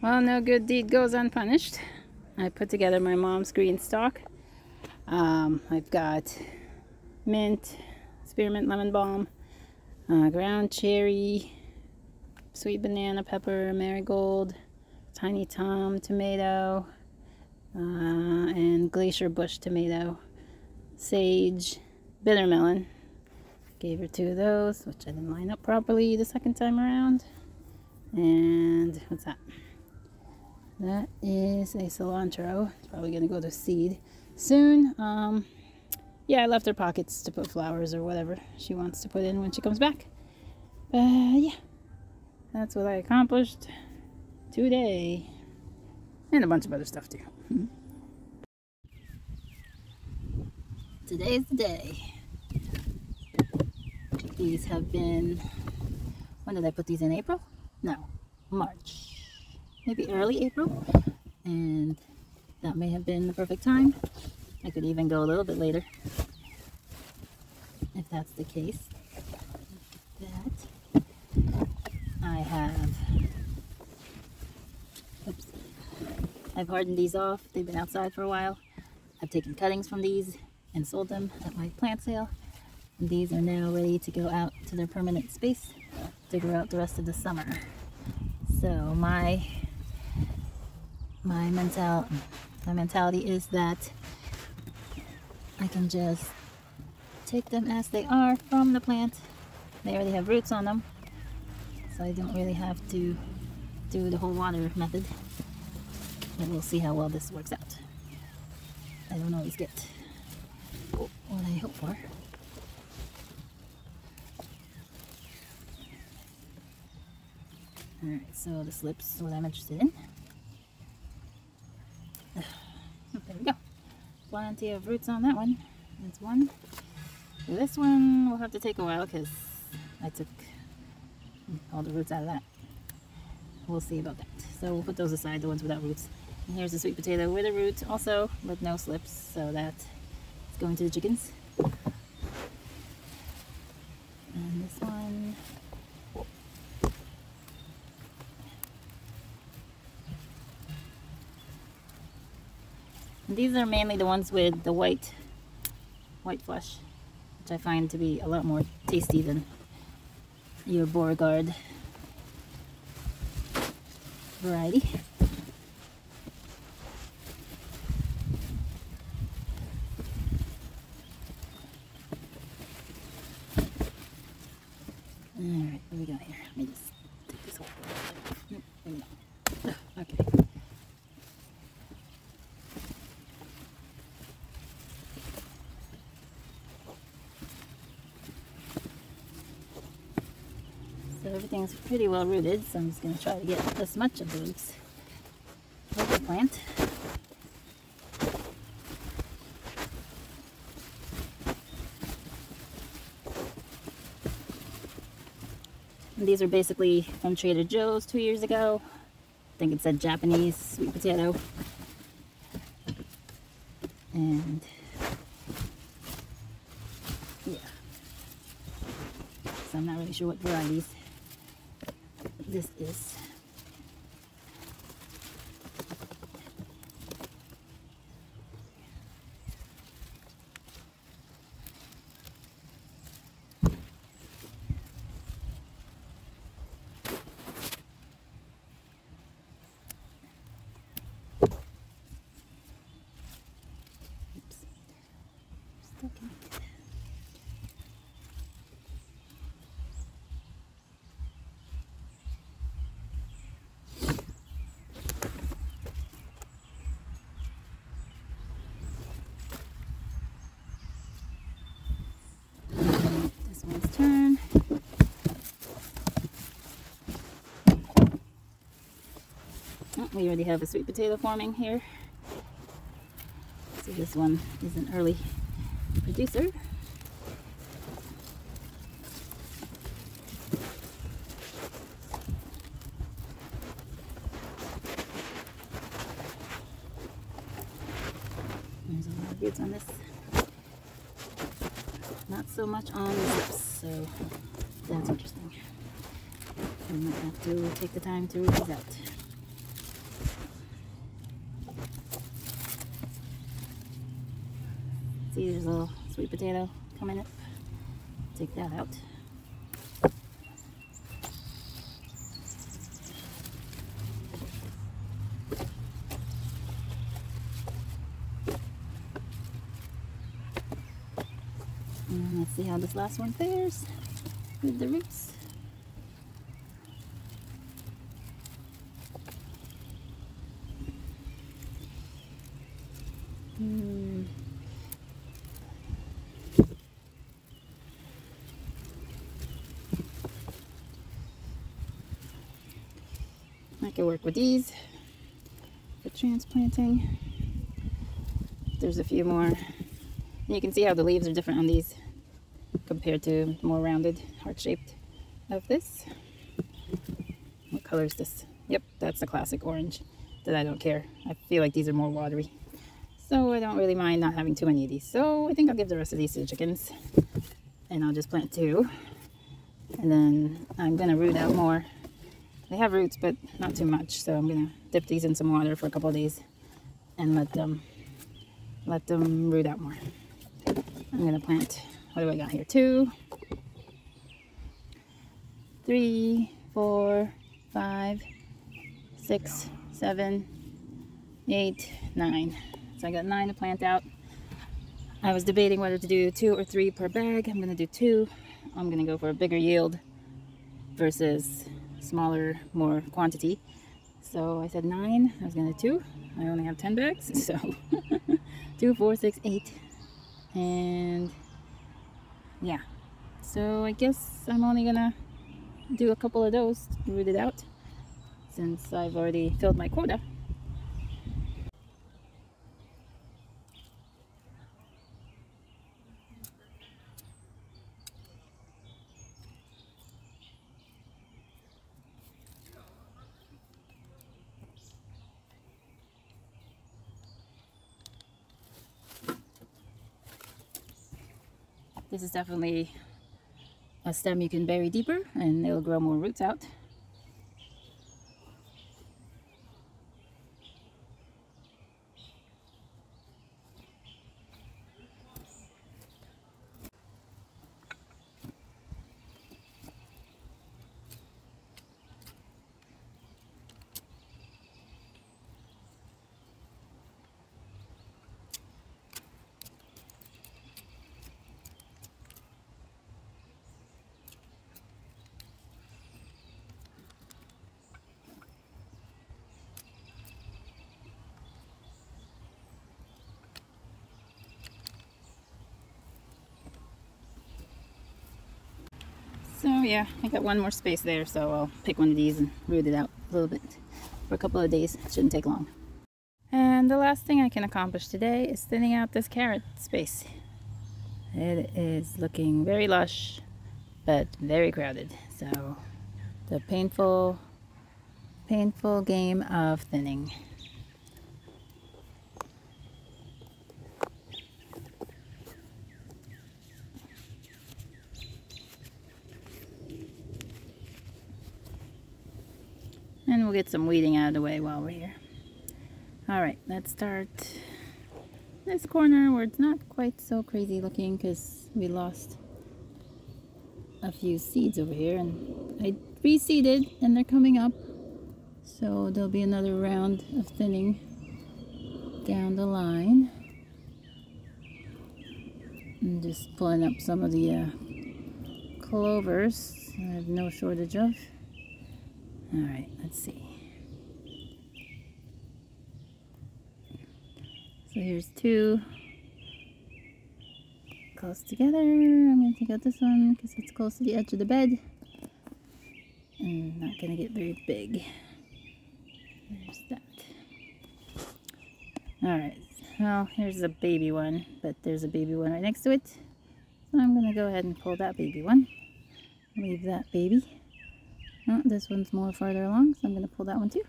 Well, no good deed goes unpunished. I put together my mom's green stock. I've got mint, spearmint lemon balm, ground cherry, sweet banana pepper, marigold, tiny tom tomato, and glacier bush tomato, sage, bitter melon. Gave her 2 of those, which I didn't line up properly the second time around. And what's that? That is a cilantro. It's probably going to go to seed soon. Yeah, I left her pockets to put flowers or whatever she wants to put in when she comes back. Yeah, that's what I accomplished today. And a bunch of other stuff too. Today's the day. These have been, when did I put these in? April? No, March. Maybe early April. And that may have been the perfect time. I could even go a little bit later, if that's the case. That I have, oops, I've hardened these off. They've been outside for a while. I've taken cuttings from these and sold them at my plant sale. And these are now ready to go out to their permanent space to grow out the rest of the summer. So my mentality is that I can just take them as they are from the plant. They already have roots on them, so I don't really have to do the whole water method. But we'll see how well this works out. I don't always get what I hope for. Alright, so the slips is what I'm interested in. There we go. Plenty of roots on that one. That's one. This one will have to take a while because I took all the roots out of that. We'll see about that. So we'll put those aside, the ones without roots. And here's the sweet potato with a root also, with no slips. So that is going to the chickens. And this one, and these are mainly the ones with the white flesh, which I find to be a lot more tasty than your Beauregard variety. Alright, what do we got here? Let me just take this off. Nope, there we go. Okay. So everything's pretty well rooted, so I'm just going to try to get as much of the roots of the plant. And these are basically from Trader Joe's 2 years ago. I think it said Japanese sweet potato. And yeah. So I'm not really sure what varieties this is. Oops. Still connected. This one's turn. Oh, we already have a sweet potato forming here. So this one is an early producer. There's a lot of roots on this. Not so much on the lips, so that's interesting. I might have to take the time to root these out. see there's a little sweet potato coming up. Take that out. And let's see how this last one fares with the roots. I can work with these for transplanting. There's a few more. And you can see how the leaves are different on these compared to more rounded, heart-shaped of this. What color is this? Yep, that's the classic orange that I don't care. I feel like these are more watery. So I don't really mind not having too many of these. So I think I'll give the rest of these to the chickens. And I'll just plant 2. And then I'm going to root out more. They have roots, but not too much. So I'm going to dip these in some water for a couple of days and let them root out more. I'm going to plant, what do I got here? 2, 3, 4, 5, 6, 7, 8, 9. So I got 9 to plant out. I was debating whether to do 2 or 3 per bag. I'm going to do 2. I'm going to go for a bigger yield versus smaller, more quantity. So I said 9. I was going to do 2. I only have 10 bags. So 2, 4, 6, 8. And yeah. So I guess I'm only going to do a couple of those to root it out since I've already filled my quota. This is definitely a stem you can bury deeper and it'll grow more roots out. So yeah, I got one more space there, so I'll pick one of these and root it out a little bit for a couple of days. It shouldn't take long. And the last thing I can accomplish today is thinning out this carrot space. It is looking very lush, but very crowded. So the painful game of thinning. And we'll get some weeding out of the way while we're here. Alright, let's start this corner where it's not quite so crazy looking because we lost a few seeds over here. And I reseeded and they're coming up. So there'll be another round of thinning down the line. I'm just pulling up some of the clovers I have no shortage of. Alright, let's see. So here's 2 close together. I'm going to take out this one because it's close to the edge of the bed. And not going to get very big. There's that. Alright, well, here's a baby one, but there's a baby one right next to it. So I'm going to go ahead and pull that baby one. Leave that baby. Oh, this one's more farther along, so I'm going to pull that one too.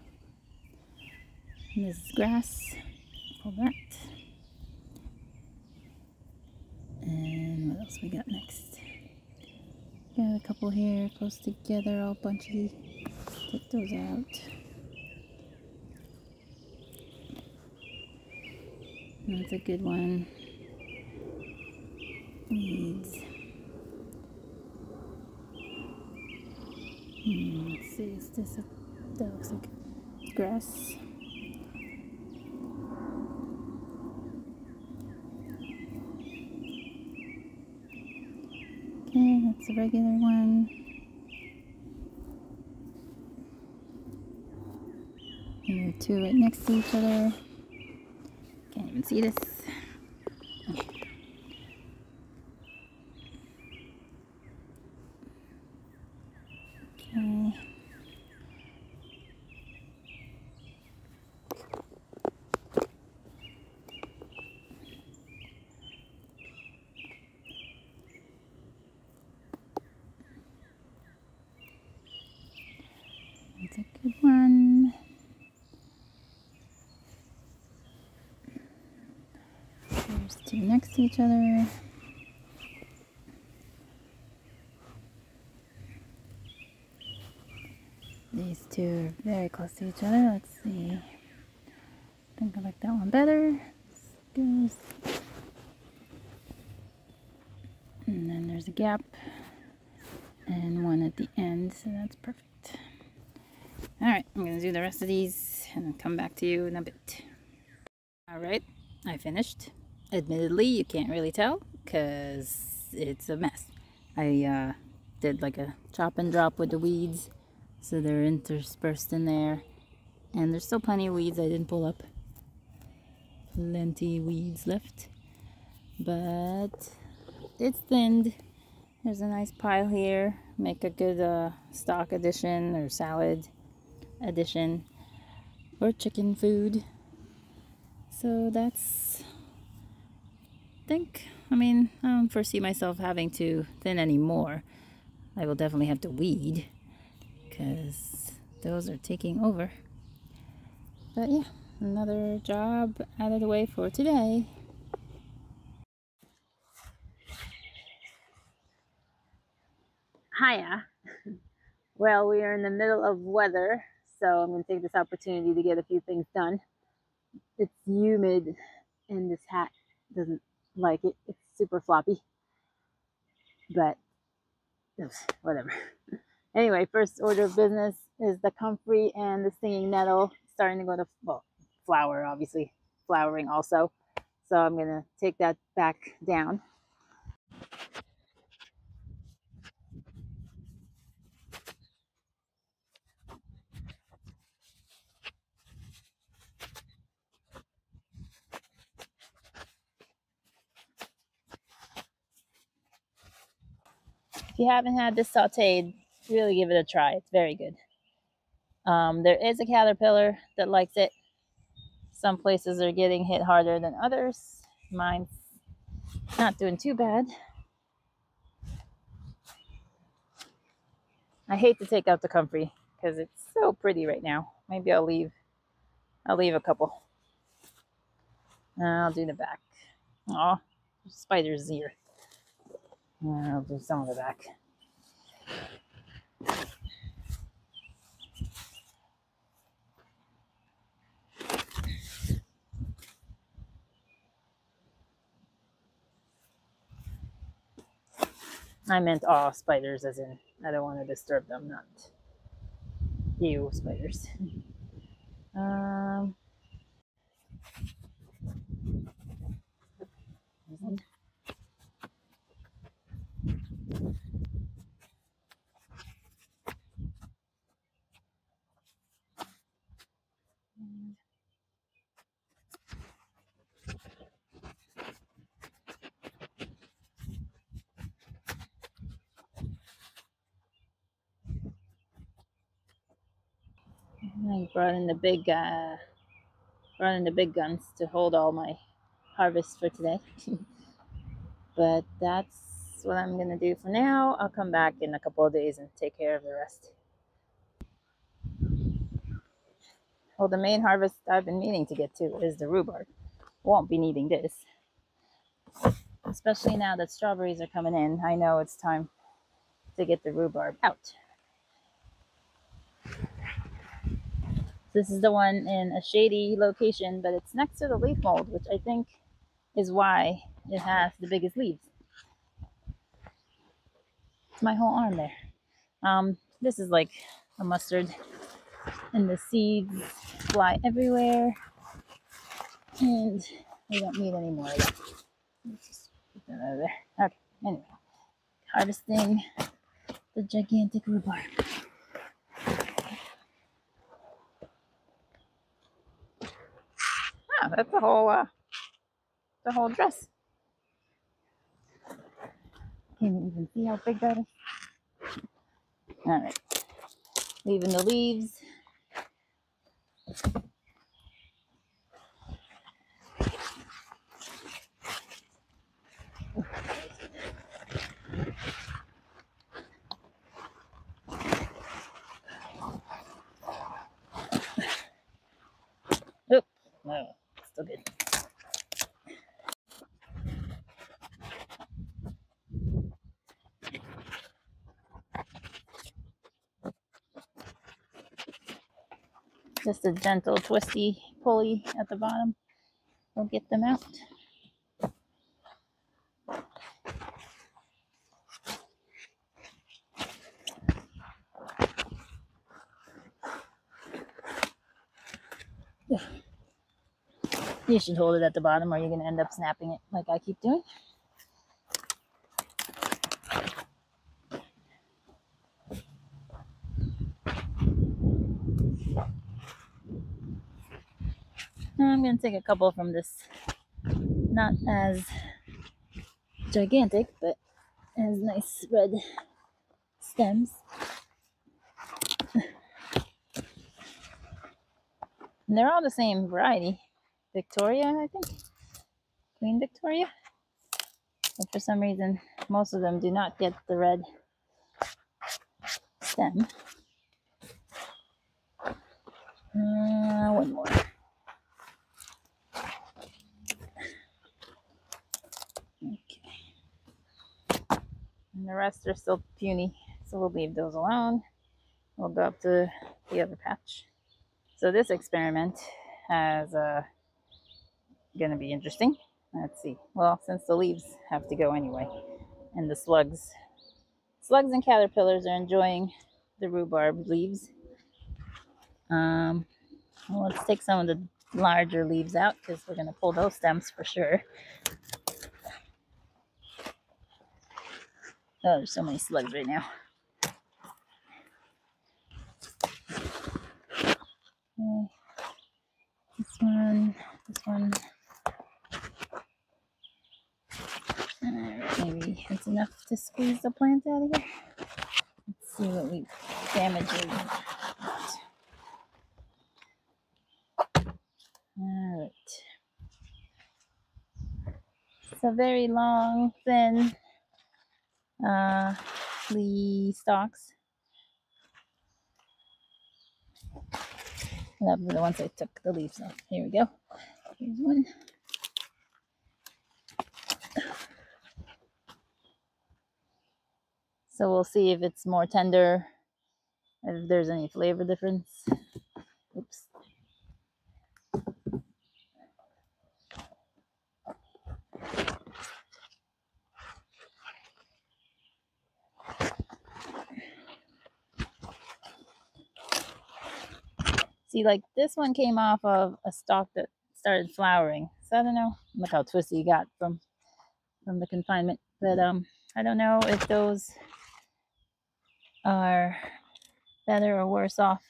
And this is grass. Pull that. And what else we got next? Got a couple here close together, all bunchy. Take those out. That's a good one. weeds. Let's see, is this that looks like grass. Okay, that's a regular one. There are two right next to each other. Can't even see this. Okay. That's a good one. There's two next to each other. These two are very close to each other. Let's see. I think I like that one better. And then there's a gap and one at the end, so that's perfect. Alright, I'm going to do the rest of these and then come back to you in a bit. Alright, I finished. Admittedly, you can't really tell because it's a mess. I did like a chop and drop with the weeds, so they're interspersed in there. And there's still plenty of weeds I didn't pull up. Plenty weeds left. But it's thinned. There's a nice pile here. Make a good stock addition or salad addition or chicken food. So that's, I don't foresee myself having to thin any more. I will definitely have to weed because those are taking over. But yeah, another job out of the way for today. Hiya. Well, we are in the middle of weather, so I'm going to take this opportunity to get a few things done. It's humid and this hat doesn't like it. It's super floppy, but whatever. Anyway, first order of business is the comfrey and the stinging nettle starting to go to, well, flower, obviously, flowering also. So I'm going to take that back down. If you haven't had this sauteed, really give it a try. It's very good. There is a caterpillar that likes it. Some places are getting hit harder than others. Mine's not doing too bad. I hate to take out the comfrey because it's so pretty right now. Maybe I'll leave a couple. I'll do the back. Aw, spider's here. I'll do some of the back. I meant all spiders, as in I don't want to disturb them, not you spiders. I brought in the big guns to hold all my harvest for today. But that's what I'm gonna do for now. I'll come back in a couple of days and take care of the rest. Well, the main harvest I've been meaning to get to is the rhubarb. Won't be needing this, especially now that strawberries are coming in. I know it's time to get the rhubarb out. This is the one in a shady location, but it's next to the leaf mold, which I think is why it has the biggest leaves. my whole arm there. This is like a mustard, and the seeds fly everywhere, and we don't need any more of that. Let's just put that out of there. Okay, anyway, harvesting the gigantic rhubarb. Ah, that's the whole dress. Can't even see how big that is. All right, leaving the leaves. Oh, no, still good. Just a gentle twisty pulley at the bottom will get them out. You should hold it at the bottom or you're going to end up snapping it like I keep doing. Now I'm going to take a couple from this, not as gigantic, but as nice red stems. And they're all the same variety. Victoria, I think. Queen Victoria. But for some reason, most of them do not get the red stem. One more. Okay. And the rest are still puny, so we'll leave those alone. We'll go up to the other patch. So this experiment is going to be interesting. Let's see. Well, since the leaves have to go anyway, and the slugs and caterpillars are enjoying the rhubarb leaves. Well, let's take some of the larger leaves out because we're going to pull those stems for sure. Oh, there's so many slugs right now. Okay. This one. Alright, maybe it's enough to squeeze the plant out of here. Let's see what we damaged. Alright. It's a very long, thin stalks. That was the ones I took the leaves off. Here we go. Here's one. So we'll see if it's more tender, if there's any flavor difference. Oops. See, like this one came off of a stalk that started flowering. So I don't know. Look how twisty you got from the confinement. But I don't know if those are better or worse off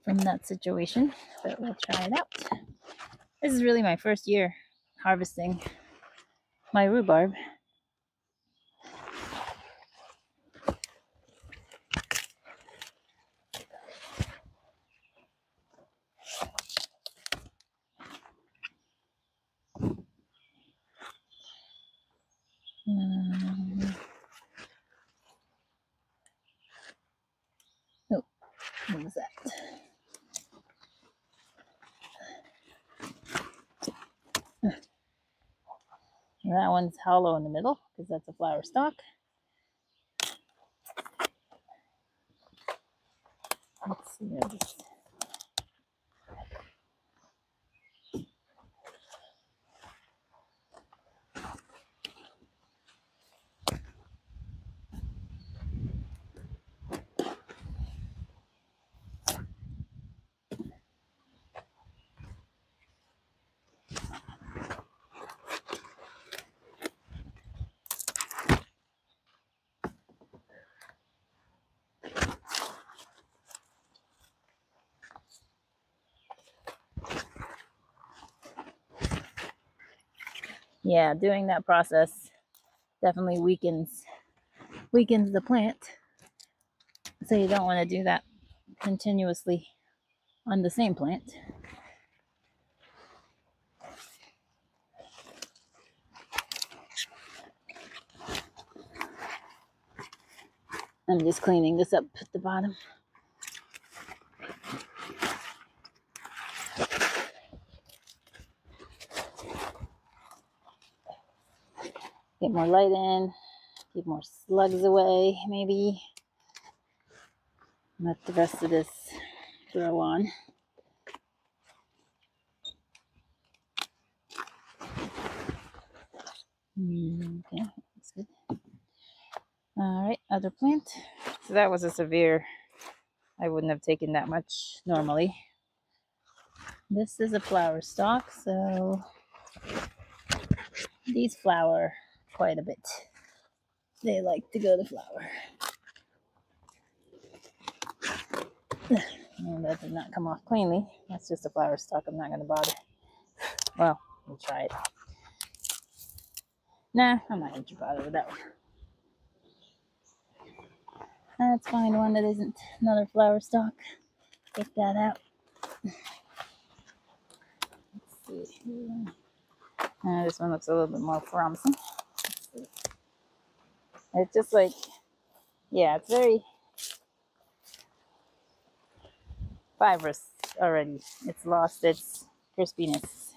from that situation. But we'll try it out. This is really my first year harvesting my rhubarb. Oh, what was that? That one's hollow in the middle because that's a flower stalk. Let's see this. yeah, doing that process definitely weakens the plant. So you don't want to do that continuously on the same plant. I'm just cleaning this up at the bottom. Get more light in, keep more slugs away, maybe. Let the rest of this grow on. Okay, that's good. All right, other plant. So that was a severe, I wouldn't have taken that much normally. This is a flower stalk, so these flower quite a bit. They like to go to flower. And that did not come off cleanly. That's just a flower stalk. I'm not going to bother. Well, we'll try it. Nah, I'm not going to bother with that one. Let's find one that isn't another flower stalk. Take that out. Let's see. This one looks a little bit more promising. It's just like, yeah, it's very fibrous already. It's lost its crispiness.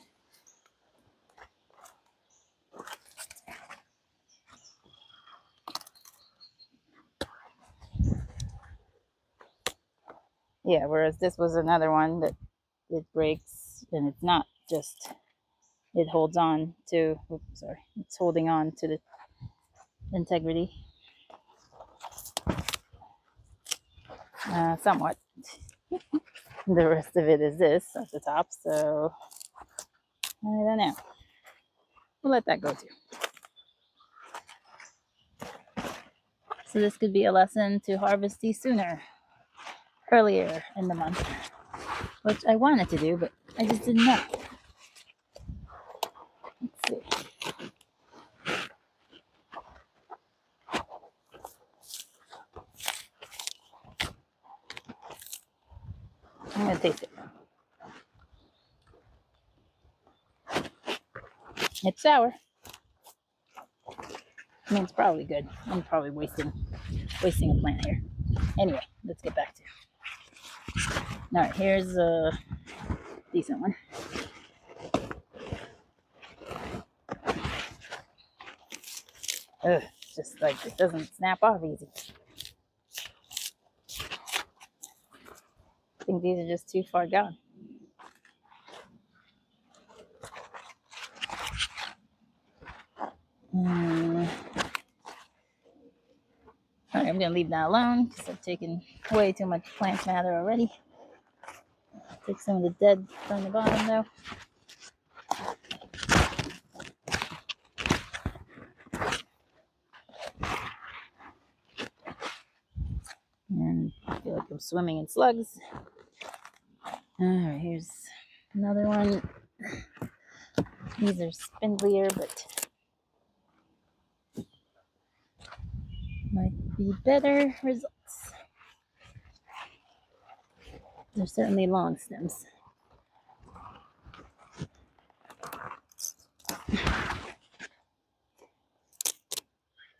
Yeah, whereas this was another one that it breaks, and it's not just, it holds on to, oops, sorry, it's holding on to the integrity. Somewhat. The rest of it is this at the top, so I don't know. We'll let that go too. So this could be a lesson to harvest these sooner, earlier in the month, which I wanted to do, but I just didn't know. Let's see. I'm gonna taste it. It's sour. I mean, it's probably good. I'm probably wasting a plant here. Anyway, let's get back to it. All right, here's a decent one. Ugh, just like it doesn't snap off easy. I think these are just too far gone. All right, I'm gonna leave that alone because I've taken way too much plant matter already. Take some of the dead from the bottom though. And I feel like I'm swimming in slugs. All right, here's another one. These are spindlier, but might be better results. They're certainly long stems.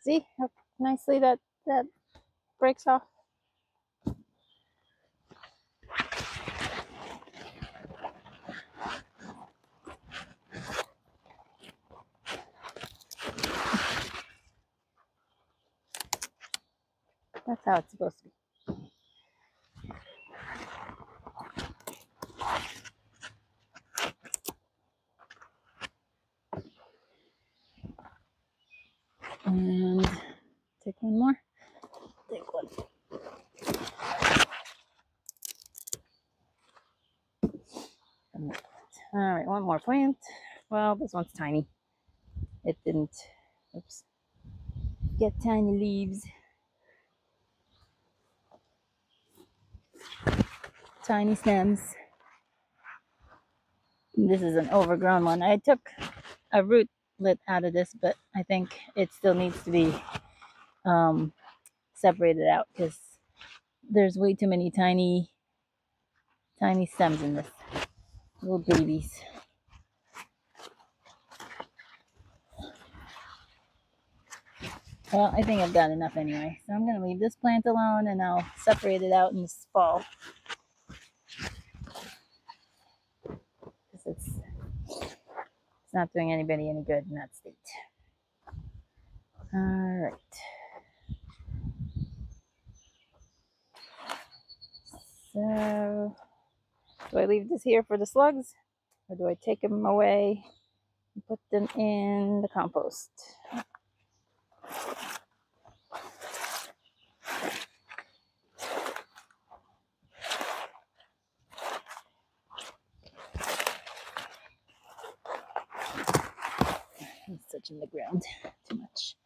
See how nicely that breaks off? That's how it's supposed to be. And take one more. Take one. All right, one more plant. Well, this one's tiny. It didn't, oops, get tiny leaves. Tiny stems. This is an overgrown one. I took a root split out of this, but I think it still needs to be separated out because there's way too many tiny stems in this. Little babies. Well, I think I've got enough anyway. So I'm going to leave this plant alone and I'll separate it out in this fall. Because it's not doing anybody any good in that state. Alright. So, do I leave this here for the slugs? Or do I take them away and put them in the compost? It's touching the ground too much.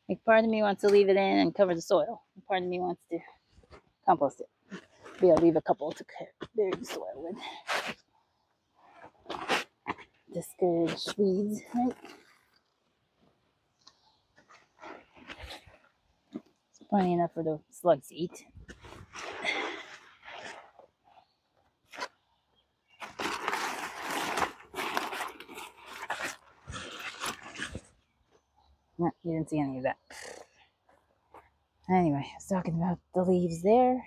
Like part of me wants to leave it in and cover the soil. And part of me wants to compost it. Maybe I'll leave a couple to bury the soil with. Discourage weeds, right? It's plenty enough for the slugs to eat. No, you didn't see any of that. Anyway, I was talking about the leaves there.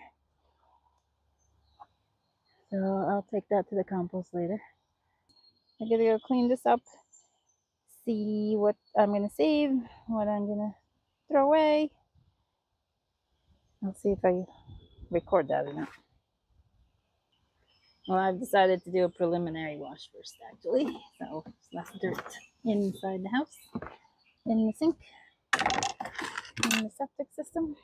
So I'll take that to the compost later. I'm gonna go clean this up, see what I'm gonna save, what I'm gonna throw away. I'll see if I record that or not. Well, I've decided to do a preliminary wash first, actually. So it's less dirt inside the house, in the sink, in the septic system.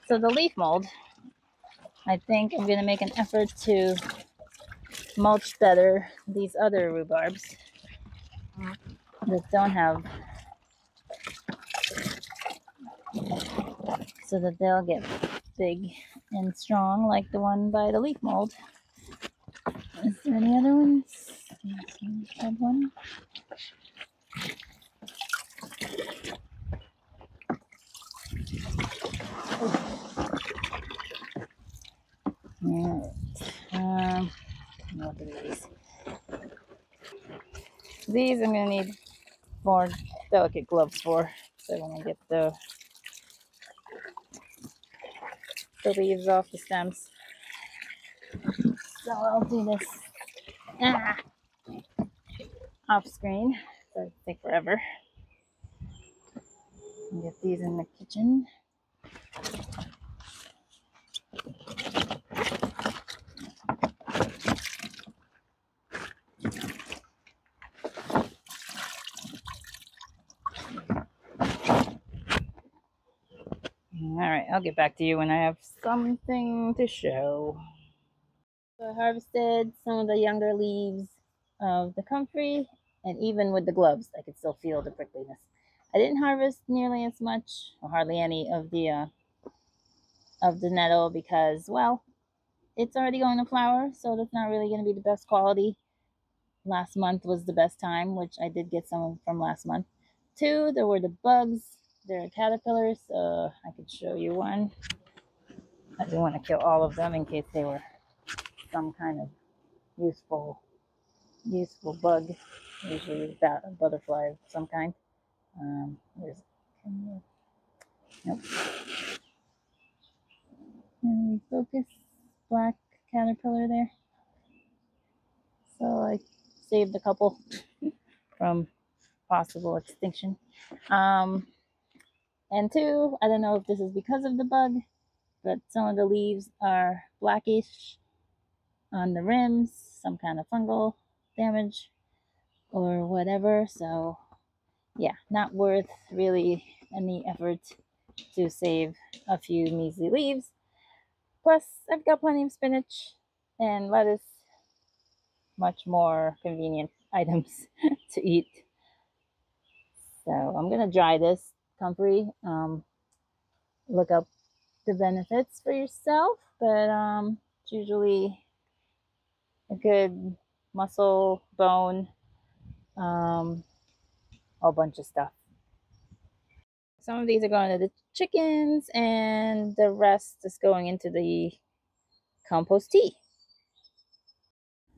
So the leaf mold, I think I'm going to make an effort to mulch better these other rhubarbs that don't have, so that they'll get big and strong like the one by the leaf mold. Is there any other ones? That one. What are these? These I'm gonna need more delicate gloves for, so when I get the leaves off the stems. So I'll do this off screen, so it'll take forever. And get these in the kitchen. Alright, I'll get back to you when I have something to show. So I harvested some of the younger leaves of the comfrey, and even with the gloves, I could still feel the prickliness. I didn't harvest nearly as much, or hardly any, of the nettle because, well, it's already going to flower, so that's not really going to be the best quality. Last month was the best time, which I did get some from last month. Two, there were the bugs. There are caterpillars. I could show you one. I didn't want to kill all of them in case they were some kind of useful bug. Usually a butterfly of some kind. Where's it? Nope. And we focus. Black caterpillar there. So I saved a couple from possible extinction. And two, I don't know if this is because of the bug, but some of the leaves are blackish on the rims, some kind of fungal damage or whatever. So yeah, not worth really any effort to save a few measly leaves. Plus, I've got plenty of spinach and lettuce, much more convenient items to eat. So I'm gonna dry this comfrey. Look up the benefits for yourself, but it's usually a good muscle, bone, um, a bunch of stuff. Some of these are going to the chickens, and the rest is going into the compost tea.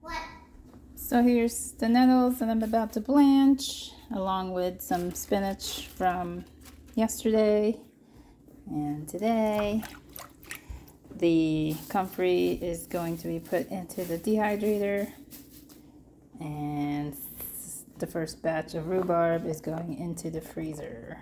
What? So here's the nettles that I'm about to blanch, along with some spinach from yesterday and today. The comfrey is going to be put into the dehydrator, and the first batch of rhubarb is going into the freezer.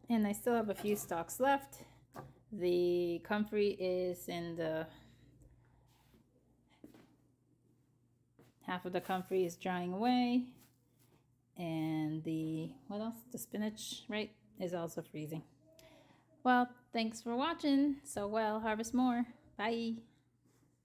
And I still have a few stalks left. The comfrey is in the half of the comfrey is drying away, and the what else? The spinach, right, is also freezing. Well, thanks for watching. So well, harvest more. Bye.